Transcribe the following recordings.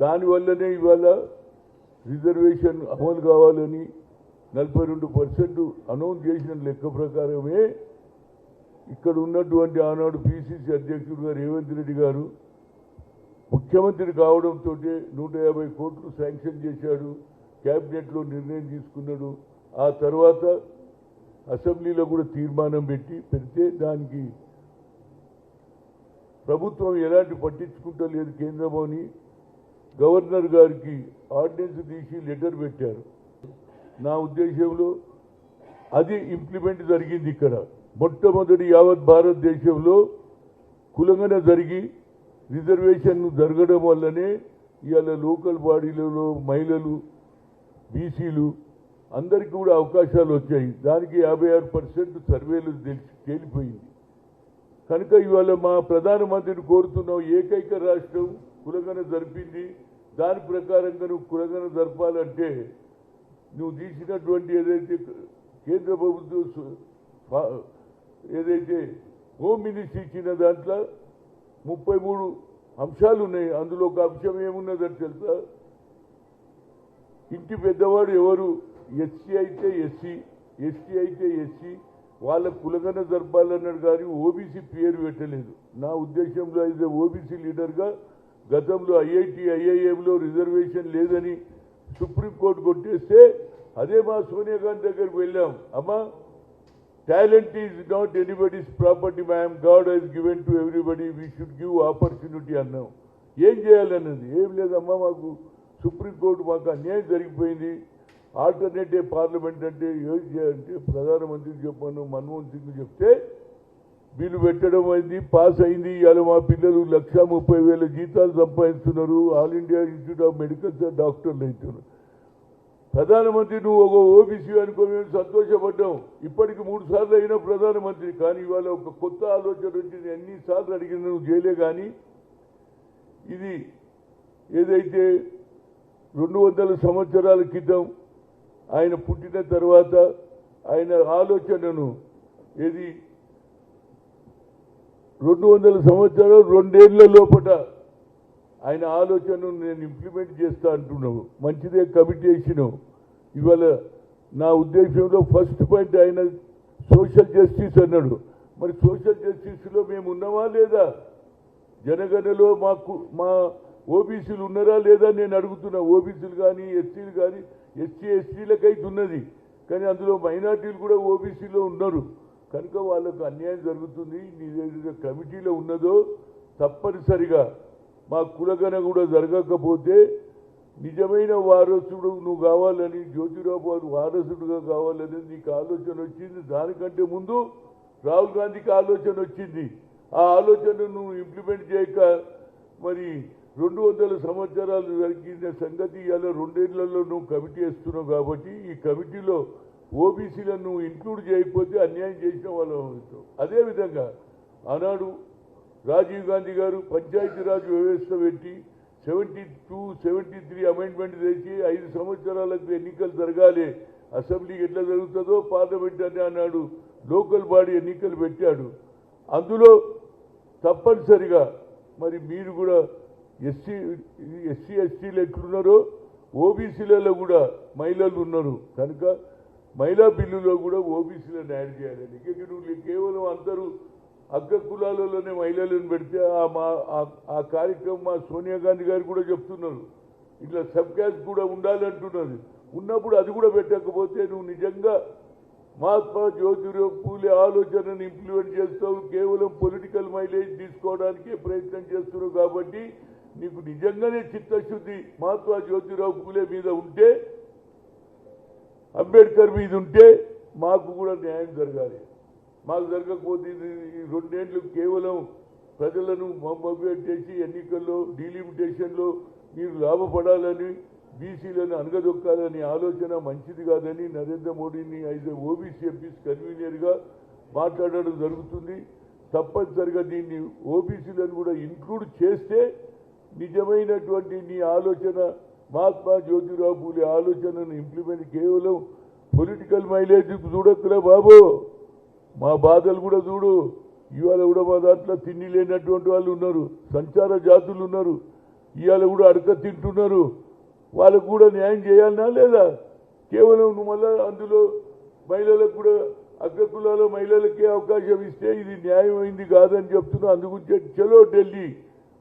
దానివల్లనే ఇవాళ రిజర్వేషన్ అమలు కావాలని 42% అనౌన్స్ చేసిన లెక్క ప్రకారమే ఇక్కడ ఉన్నటువంటి ఆనాడు పిసిసి అధ్యక్షుడిగా రేవంత్ రెడ్డి గారు ముఖ్యమంత్రి కావడంతో 150 కోట్లు శాంక్షన్ చేశాడు. క్యాబినెట్లో నిర్ణయం తీసుకున్నాడు. ఆ తర్వాత అసెంబ్లీలో కూడా తీర్మానం పెడితే దానికి ప్రభుత్వం ఎలాంటి పట్టించుకుంటలేదు కేంద్రమని గవర్నర్ గారికి ఆర్డినెన్స్ తీసి లెటర్ పెట్టారు. నా ఉద్దేశంలో అది ఇంప్లిమెంట్ జరిగింది. ఇక్కడ మొట్టమొదటి యావత్ భారతదేశంలో కులంగన జరిగి రిజర్వేషన్ జరగడం వల్లనే ఇవాళ లోకల్ బాడీలలో మహిళలు బీసీలు అందరికీ కూడా అవకాశాలు వచ్చాయి. దానికి 56% సర్వేలు తేలిపోయింది. కనుక ఇవాళ మా ప్రధానమంత్రిని కోరుతున్నాం, ఏకైక రాష్ట్రం కులగన జరిపింది, దాని ప్రకారంగా నువ్వు కులగన జరపాలంటే నువ్వు తీసినటువంటి ఏదైతే కేంద్ర ప్రభుత్వం ఏదైతే హోమ్ మినిస్ట్రీ ఇచ్చిన దాంట్లో 33 అంశాలు ఉన్నాయి. అందులో ఒక అంశం ఏమున్నదని తెలుసా? ఇంటి పెద్దవాడు ఎవరు, ఎస్సీ అయితే ఎస్సీ, ఎస్టీ అయితే ఎస్సీ, వాళ్ళ కులగన జరపాలన్నాడు. కానీ ఓబీసీ పేరు పెట్టలేదు. నా ఉద్దేశంలో అయితే ఓబీసీ లీడర్గా గతంలో ఐఐటి ఐఐఎంలో రిజర్వేషన్ లేదని సుప్రీంకోర్టు కొట్టేస్తే అదే మా సోనియా గాంధీ దగ్గరికి వెళ్ళాం. అమ్మా, talent is not anybody's property ma'am, God has given to everybody, we should give opportunity అన్నాం. ఏం చేయాలన్నది ఏం లేదమ్మా, మాకు సుప్రీంకోర్టు మాకు అన్యాయం జరిగిపోయింది, ఆల్టర్నేటివ్ పార్లమెంట్ అంటే ఏం చేయాలంటే ప్రధానమంత్రికి చెప్పాను, మన్మోహన్ సింగ్ చెప్తే బిల్లు పెట్టడం అయింది, పాస్ అయింది. ఇవాళ మా పిల్లలు 1,30,000 జీతాలు సంపాదిస్తున్నారు. All India institute of medical డాక్టర్లు అవుతున్నారు. ప్రధానమంత్రి నువ్వు ఒక ఓబీసీ అనుకో, మేము సంతోషపడ్డాం. ఇప్పటికి 3 సార్లు అయినా ప్రధానమంత్రి. కానీ ఇవాళ ఒక కొత్త ఆలోచన వచ్చింది. ఎన్నిసార్లు అడిగిన నువ్వు చేయలే. కానీ ఇది ఏదైతే 200 సంవత్సరాల క్రితం ఆయన పుట్టిన తర్వాత ఆయన ఆలోచనను ఏది 200 సంవత్సరాలు 2 ఏళ్ల లోపల ఆయన ఆలోచనను నేను ఇంప్లిమెంట్ చేస్తా అంటున్నావు. మంచిదే, కమిటీ వేసినావు. ఇవాళ నా ఉద్దేశంలో ఫస్ట్ పాయింట్ ఆయన సోషల్ జస్టిస్ అన్నాడు. మరి సోషల్ జస్టిస్లో మేము ఉన్నామా లేదా? జనగణలో మా ఓబీసీలు ఉన్నారా లేదా నేను అడుగుతున్నా. ఓబీసీలు కానీ ఎస్సీలు కానీ, ఎస్టీలకైతే ఉన్నది. కానీ అందులో మైనార్టీలు కూడా ఓబీసీలో ఉన్నారు. కనుక వాళ్ళకు అన్యాయం జరుగుతుంది. నీదేదైతే కమిటీలో ఉన్నదో తప్పనిసరిగా మా కులగన కూడా జరగకపోతే నిజమైన వారసుడు నువ్వు కావాలని, జ్యోతిరావు వారసుడుగా కావాలని నీకు ఆలోచన వచ్చింది. దానికంటే ముందు రాహుల్ గాంధీకి ఆలోచన వచ్చింది. ఆ ఆలోచనను నువ్వు ఇంప్లిమెంట్ చేయక మరి 200 సంవత్సరాలు జరిగిన సంగతి ఇవాళ 2 ఏళ్లలో నువ్వు కమిటీ వేస్తున్నావు. కాబట్టి ఈ కమిటీలో ఓబీసీలను నువ్వు ఇంక్లూడ్ చేయకపోతే అన్యాయం చేసిన వాళ్ళు అవుతావు. అదేవిధంగా ఆనాడు రాజీవ్ గాంధీ గారు పంచాయతీరాజ్ వ్యవస్థ పెట్టి 72, 73 అమెండ్మెంట్ చేసి 5 సంవత్సరాలకు ఎన్నికలు జరగాలి. అసెంబ్లీకి ఎట్లా జరుగుతుందో పార్లమెంట్ అని అన్నాడు. లోకల్ బాడీ ఎన్నికలు పెట్టాడు. అందులో తప్పనిసరిగా మరి మీరు కూడా ఎస్సీ ఎస్టీలు ఎట్లున్నారో ఓబీసీలలో కూడా మహిళలు ఉన్నారు. కనుక మహిళా బిల్లులో కూడా ఓబీసీలను యాడ్ చేయాలని. ఇక నువ్వు కేవలం అందరూ అగ్ర కులాలలోనే మహిళలను పెడితే ఆ కార్యక్రమం మా సోనియా గాంధీ గారు కూడా చెప్తున్నారు. ఇట్లా సబ్ క్యాస్ట్ కూడా ఉండాలంటున్నది. ఉన్నప్పుడు అది కూడా పెట్టకపోతే నువ్వు నిజంగా మహాత్మా జ్యోతిరావు పూలే ఆలోచనను ఇంప్లిమెంట్ చేస్తావు. కేవలం పొలిటికల్ మైలేజ్ తీసుకోవడానికే ప్రయత్నం చేస్తున్నావు. కాబట్టి నీకు నిజంగానే చిత్తశుద్ధి మహాత్మా జ్యోతిరావు పూలే మీద ఉంటే, అంబేద్కర్ మీద ఉంటే మాకు కూడా న్యాయం జరగాలి. మాకు జరగకపోతే ఈ 2 ఏళ్ళు కేవలం ప్రజలను మోటివేట్ చేసి ఎన్నికల్లో డీలిమిటేషన్లో మీరు లాభపడాలని, బీసీలను అనగదొక్కాలని ఆలోచన మంచిది కాదని నరేంద్ర మోడీని అయితే ఓబీసీ ఎంపీస్ కన్వీనర్గా మాట్లాడడం జరుగుతుంది. తప్పనిసరిగా దీన్ని ఓబీసీలను కూడా ఇంక్లూడ్ చేస్తే నిజమైనటువంటి నీ ఆలోచన మహాత్మా జ్యోతిరావు పూలే ఆలోచనను ఇంప్లిమెంట్ కేవలం పొలిటికల్ మైలేజ్ చూడొద్దురా బాబు, మా బాధలు కూడా చూడు. ఇవాళ కూడా మా దాంట్లో తిండి లేనటువంటి వాళ్ళు ఉన్నారు, సంచార జాతులు ఉన్నారు. ఇవాళ కూడా అడక తింటున్నారు. వాళ్ళకు కూడా న్యాయం చేయాలనా లేదా? కేవలం నువ్వు మళ్ళా అందులో మహిళలకు కూడా అగ్రకులాల మహిళలకే అవకాశం ఇస్తే ఇది న్యాయమైంది కాదని చెప్తున్నా. అందుగురించే చలో ఢిల్లీ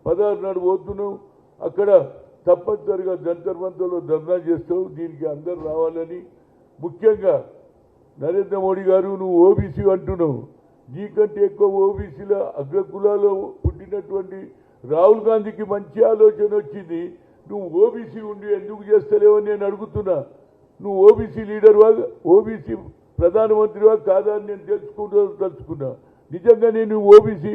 16 నాడు పోతున్నాం. అక్కడ తప్పనిసరిగా జంతర్ మంతర్లో ధర్నా చేస్తావు. దీనికి అందరు రావాలని, ముఖ్యంగా నరేంద్ర మోడీ గారు నువ్వు ఓబీసీ అంటున్నావు. నీకంటే ఎక్కువ ఓబీసీల అగ్రకులాలో పుట్టినటువంటి రాహుల్ గాంధీకి మంచి ఆలోచన వచ్చింది. నువ్వు ఓబీసీ ఉండి ఎందుకు చేస్తలేవని నేను అడుగుతున్నా. నువ్వు ఓబీసీ లీడర్వా, ఓబీసీ ప్రధానమంత్రివా కాదా అని నేను తెలుసుకున్నా. నిజంగా నేను ఓబీసీ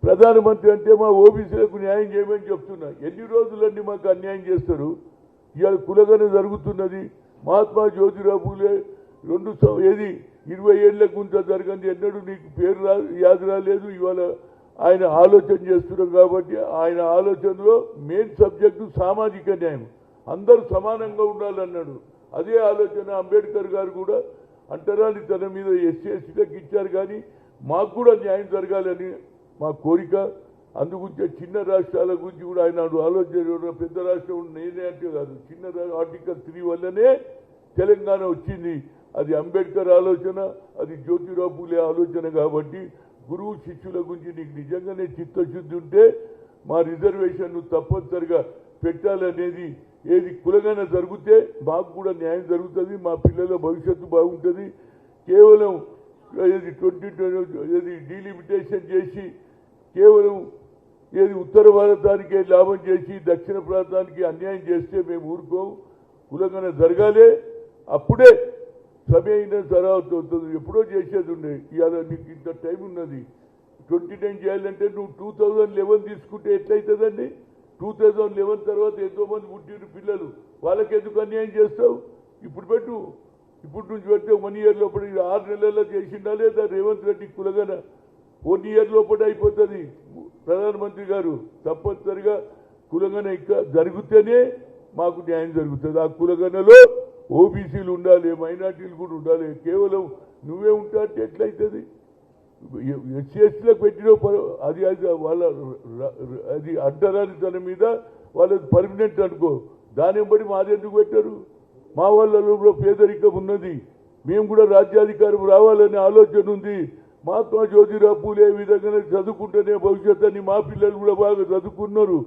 ప్రధానమంత్రి అంటే మా ఓబీసీలకు న్యాయం చేయమని చెప్తున్నా. ఎన్ని రోజులన్నీ మాకు అన్యాయం చేస్తారు? ఇవాళ కులగన జరుగుతున్నది. మహాత్మా జ్యోతిరావు పూలే 20 ఏళ్ల గుంత జరగంది, ఎన్నడూ నీకు పేరు యాద రాలేదు. ఇవాళ ఆయన ఆలోచన చేస్తున్నాం కాబట్టి ఆయన ఆలోచనలో మెయిన్ సబ్జెక్టు సామాజిక న్యాయం, అందరూ సమానంగా ఉండాలన్నాడు. అదే ఆలోచన అంబేద్కర్ గారు కూడా అంటరాని తన మీద ఎస్సీలకు ఇచ్చారు. కానీ మాకు కూడా న్యాయం జరగాలని మా కోరిక. అందుగురించే చిన్న రాష్ట్రాల గురించి కూడా ఆయన ఆలోచన. పెద్ద రాష్ట్రం నేనే అంటే కాదు, చిన్న ఆర్టికల్ 3 వల్లనే తెలంగాణ వచ్చింది. అది అంబేద్కర్ ఆలోచన, అది జ్యోతిరావు పూలే ఆలోచన. కాబట్టి గురువు శిష్యుల గురించి నీకు నిజంగానే చిత్తశుద్ధి ఉంటే మా రిజర్వేషన్ తప్పనిసరిగా పెట్టాలనేది ఏది కులగన జరిగితే మాకు కూడా న్యాయం జరుగుతుంది, మా పిల్లల భవిష్యత్తు బాగుంటుంది. కేవలం ఏది 2020 ఏది డీలిమిటేషన్ చేసి కేవలం ఏది ఉత్తర భారతానికే లాభం చేసి దక్షిణ ప్రాంతానికి అన్యాయం చేస్తే మేము ఊరుకోం. కులగన జరగాలే, అప్పుడే సమయమైన తర్వాత అవుతుంది. ఎప్పుడో చేసేది ఉండే. ఇవాళ నీకు ఇంత టైం ఉన్నది. 29 చేయాలంటే నువ్వు 2011 తీసుకుంటే ఎట్లయితుందండి? 2011 తర్వాత ఎంతోమంది పుట్టిన పిల్లలు, వాళ్ళకి ఎందుకు అన్యాయం చేస్తావు? ఇప్పుడు పెట్టు, ఇప్పుడు నుంచి పెడితే 1 ఇయర్ లోపల 6 నెలల్లో చేసిండా లేదా రేవంత్ రెడ్డి కులగన? 1 ఇయర్ లోపల అయిపోతుంది. ప్రధానమంత్రి గారు తప్పనిసరిగా కులగన ఇంకా జరిగితేనే మాకు న్యాయం జరుగుతుంది. ఆ కులగనలో ఓబీసీలు ఉండాలి, మైనార్టీలు కూడా ఉండాలి. కేవలం నువ్వే ఉంటా అంటే ఎట్లయితుంది? ఎస్సీలకు పెట్టిన అది వాళ్ళ అది అంటరాని తన మీద వాళ్ళది పర్మనెంట్ అనుకో. దాని బట్టి మాది ఎందుకు పెట్టారు? మా వాళ్ళలో పేదరికం ఉన్నది, మేము కూడా రాజ్యాధికారం రావాలనే ఆలోచన ఉంది. మహాత్మా జ్యోతిరావు పూలే విధంగానే చదువుకుంటేనే భవిష్యత్తు అని మా పిల్లలు కూడా బాగా చదువుకున్నారు.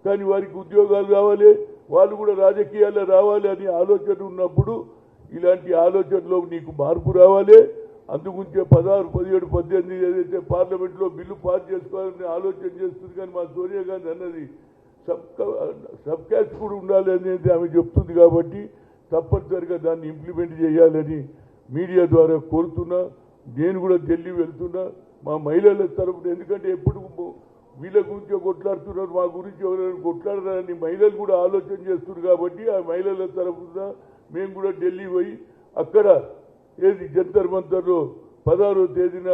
కానీ వారికి ఉద్యోగాలు కావాలి, వాళ్ళు కూడా రాజకీయాల్లో రావాలి అని ఆలోచన ఉన్నప్పుడు ఇలాంటి ఆలోచనలో నీకు మార్పు రావాలి. అందుగురించే 16, 17, 18 ఏదైతే పార్లమెంట్లో బిల్లు పాస్ చేసుకోవాలని ఆలోచన చేస్తుంది. కానీ మా సోనియా గాంధీ అన్నది సబ్ క్యాస్ట్ కూడా ఉండాలి అనేది ఆమె చెప్తుంది. కాబట్టి తప్పనిసరిగా దాన్ని ఇంప్లిమెంట్ చేయాలని మీడియా ద్వారా కోరుతున్నా. నేను కూడా ఢిల్లీ వెళ్తున్నా మా మహిళల తరఫున. ఎందుకంటే ఎప్పుడు వీళ్ళ గురించి కొట్లాడుతున్నారు, మా గురించి ఎవరైనా కొట్లాడతారని మహిళలు కూడా ఆలోచన చేస్తున్నారు. కాబట్టి ఆ మహిళల తరఫున మేము కూడా ఢిల్లీ పోయి అక్కడ ఏది జంతర్ మంతర్లో 16వ తేదీన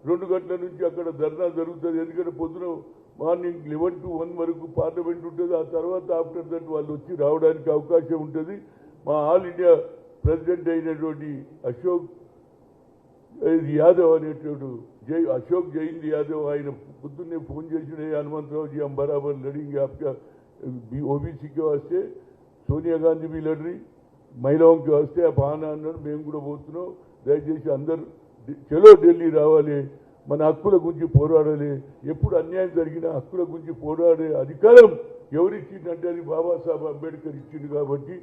2 గంటల నుంచి అక్కడ ధర్నా జరుగుతుంది. ఎందుకంటే పొద్దున మార్నింగ్ 11 to 1 వరకు పార్లమెంట్ ఉంటుంది. ఆ తర్వాత ఆఫ్టర్ దట్ వాళ్ళు వచ్చి రావడానికి అవకాశం ఉంటుంది. మా ఆల్ ఇండియా ప్రెసిడెంట్ అయినటువంటి అశోక్ యాదవ్ అనేటువంటి अशोक जैन यादव ఆయన పొద్దున్నే ఫోన్ చేసిన హనుమంతరావు जी हम बराबर लड़ेंगे आपका ओबीसी के वास्ते, सोनिया गांधी भी लड़ रही, महिलाओं के वास्ते आप आना అన్నాడు. మేము కూడా పోతున్నాం. దయచేసి అందరు చలో ఢిల్లీ రావాలి, మన హక్కుల గురించి పోరాడాలి. ఎప్పుడు అన్యాయం జరిగినా హక్కుల గురించి పోరాడే అధికారం ఎవరిచ్చిందంటే అది బాబాసాహెబ్ అంబేద్కర్ ఇచ్చింది. కాబట్టి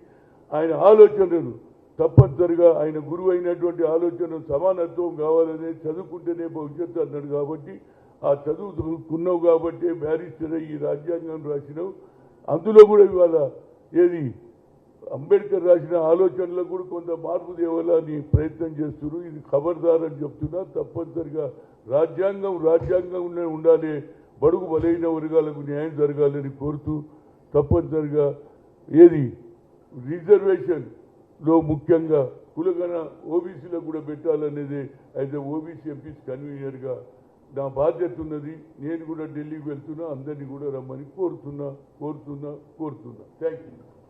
ఆయన ఆలోచనలు తప్పనిసరిగా ఆయన గురువు అయినటువంటి ఆలోచన సమానత్వం కావాలనే చదువుకుంటేనే భవిష్యత్తు అన్నాడు. కాబట్టి ఆ చదువుకున్నావు కాబట్టి బ్యారిస్టర్ ఈ రాజ్యాంగం రాసినావు. అందులో కూడా ఇవాళ ఏది అంబేద్కర్ రాసిన ఆలోచనలో కూడా కొంత మార్పు తేవాలని ప్రయత్నం చేస్తున్నారు. ఇది ఖబర్దార్ అని చెప్తున్నా. తప్పనిసరిగా రాజ్యాంగంలో ఉండాలి. బడుగు బలైన వర్గాలకు న్యాయం జరగాలని కోరుతూ తప్పనిసరిగా ఏది రిజర్వేషన్ లో ముఖ్యంగా కులగన ఓబీసీలకు కూడా పెట్టాలనేది అయితే ఓబీసీ ఎంపీస్ కన్వీనర్గా నా బాధ్యత ఉన్నది. నేను కూడా ఢిల్లీకి వెళ్తున్నా. అందరినీ కూడా రమ్మని కోరుతున్నా. Thank you.